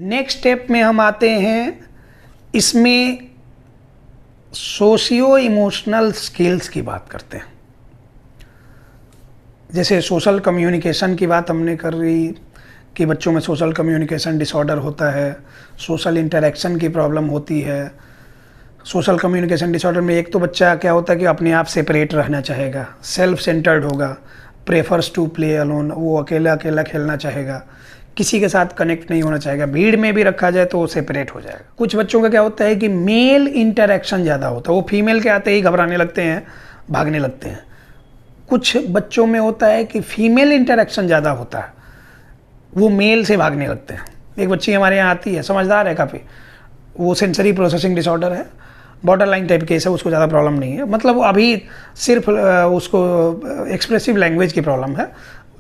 Next step में हम आते हैं, इसमें सोशियो इमोशनल स्किल्स की बात करते हैं। जैसे सोशल कम्युनिकेशन की बात हमने कर रही कि बच्चों में सोशल कम्युनिकेशन डिसऑर्डर होता है, सोशल इंटरेक्शन की प्रॉब्लम होती है। सोशल कम्युनिकेशन डिसऑर्डर में एक तो बच्चा क्या होता है कि अपने आप सेपरेट रहना चाहेगा, सेल्फ सेंटर्ड होगा, प्रेफर्स टू प्ले अलोन, वो अकेला अकेला खेलना चाहेगा, किसी के साथ कनेक्ट नहीं होना चाहेगा, भीड़ में भी रखा जाए तो वो सेपरेट हो जाएगा। कुछ बच्चों का क्या होता है कि मेल इंटरेक्शन ज़्यादा होता है, वो फीमेल के आते ही घबराने लगते हैं, भागने लगते हैं। कुछ बच्चों में होता है कि फीमेल इंटरेक्शन ज़्यादा होता है, वो मेल से भागने लगते हैं। एक बच्ची हमारे यहाँ आती है, समझदार है काफ़ी, वो सेंसरी प्रोसेसिंग डिसऑर्डर है, बॉर्डर लाइन टाइप केस है, उसको ज़्यादा प्रॉब्लम नहीं है, मतलब अभी सिर्फ उसको एक्सप्रेसिव लैंग्वेज की प्रॉब्लम है।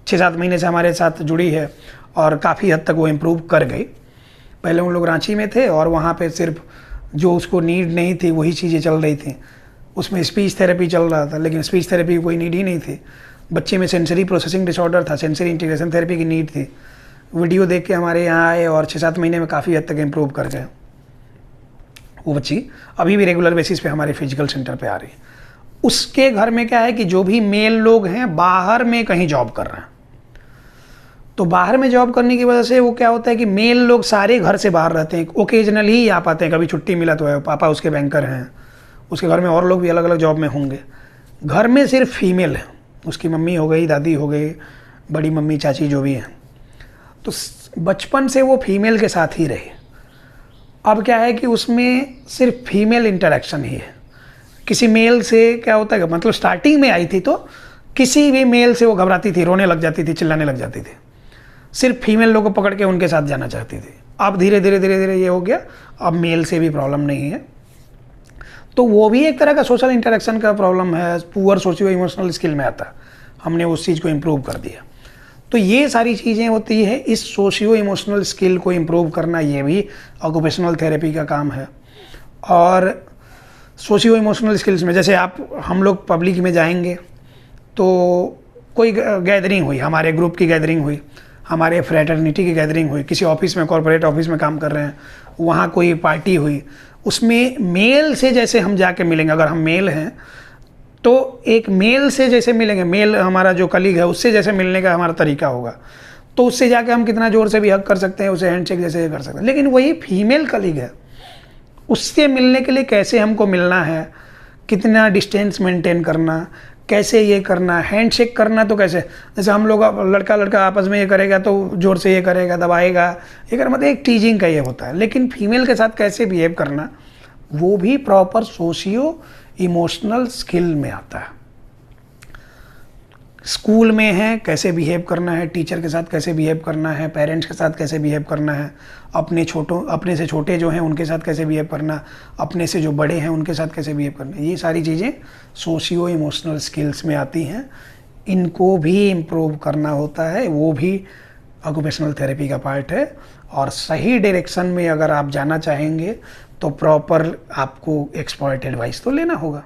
6-7 महीने से हमारे साथ जुड़ी है और काफ़ी हद तक वो इम्प्रूव कर गई। पहले उन लोग रांची में थे और वहाँ पे सिर्फ जो उसको नीड नहीं थी वही चीज़ें चल रही थी, उसमें स्पीच थेरेपी चल रहा था, लेकिन स्पीच थेरेपी की कोई नीड ही नहीं थी। बच्चे में सेंसरी प्रोसेसिंग डिसऑर्डर था, सेंसरी इंटीग्रेशन थेरेपी की नीड थी। वीडियो देख के हमारे यहाँ आए और 6-7 महीने में काफ़ी हद तक इम्प्रूव कर गए। वो बच्ची अभी भी रेगुलर बेसिस पे हमारे फिजिकल सेंटर पे आ रही है। उसके घर में क्या है कि जो भी मेल लोग हैं बाहर में कहीं जॉब कर रहे हैं, तो बाहर में जॉब करने की वजह से वो क्या होता है कि मेल लोग सारे घर से बाहर रहते हैं, ओकेजनली ही आ पाते हैं, कभी छुट्टी मिला तो है, पापा उसके बैंकर हैं, उसके घर में और लोग भी अलग अलग जॉब में होंगे, घर में सिर्फ फीमेल है, उसकी मम्मी हो गई, दादी हो गई, बड़ी मम्मी, चाची जो भी हैं। तो बचपन से वो फीमेल के साथ ही रहे। अब क्या है कि उसमें सिर्फ फीमेल इंटरेक्शन ही है। किसी मेल से क्या होता है, मतलब स्टार्टिंग में आई थी तो किसी भी मेल से वो घबराती थी, रोने लग जाती थी, चिल्लाने लग जाती थी, सिर्फ फीमेल लोगों को पकड़ के उनके साथ जाना चाहती थी। अब धीरे धीरे ये हो गया, अब मेल से भी प्रॉब्लम नहीं है। तो वो भी एक तरह का सोशल इंटरेक्शन का प्रॉब्लम है, पुअर सोशियो इमोशनल स्किल में आता है, हमने उस चीज़ को इम्प्रूव कर दिया। तो ये सारी चीज़ें होती है, इस सोशियो इमोशनल स्किल को इम्प्रूव करना ये भी ऑक्यूपेशनल थेरेपी का काम है। और सोशियो इमोशनल स्किल्स में जैसे हम लोग पब्लिक में जाएंगे तो कोई गैदरिंग हुई, हमारे ग्रुप की गैदरिंग हुई, हमारे फ्रेटर्निटी की गैदरिंग हुई, किसी ऑफिस में, कॉर्पोरेट ऑफिस में काम कर रहे हैं, वहाँ कोई पार्टी हुई, उसमें मेल से जैसे हम जाके मिलेंगे, अगर हम मेल हैं तो एक मेल से जैसे मिलेंगे, मेल हमारा जो कलीग है उससे जैसे मिलने का हमारा तरीका होगा, तो उससे जाके हम कितना ज़ोर से भी हग कर सकते हैं, उसे हैंडशेक जैसे कर सकते हैं। लेकिन वही फीमेल कलीग है, उससे मिलने के लिए कैसे हमको मिलना है, कितना डिस्टेंस मेंटेन करना, कैसे ये करना, हैंडशेक करना तो कैसे, जैसे हम लोग लड़का लड़का आपस में ये करेगा तो ज़ोर से ये करेगा, दबाएगा, ये कर, मतलब एक टीजिंग का ये होता है। लेकिन फीमेल के साथ कैसे बिहेव करना, वो भी प्रॉपर सोशियो इमोशनल स्किल में आता है। स्कूल में है कैसे बिहेव करना है, टीचर के साथ कैसे बिहेव करना है, पेरेंट्स के साथ कैसे बिहेव करना है, अपने से छोटे जो हैं उनके साथ कैसे बिहेव करना, अपने से जो बड़े हैं उनके साथ कैसे बिहेव करना, ये सारी चीज़ें सोशियो इमोशनल स्किल्स में आती हैं। इनको भी इम्प्रूव करना होता है, वो भी ऑक्यूपेशनल थेरेपी का पार्ट है। और सही डायरेक्शन में अगर आप जाना चाहेंगे तो प्रॉपर आपको एक्सपर्ट एडवाइस तो लेना होगा।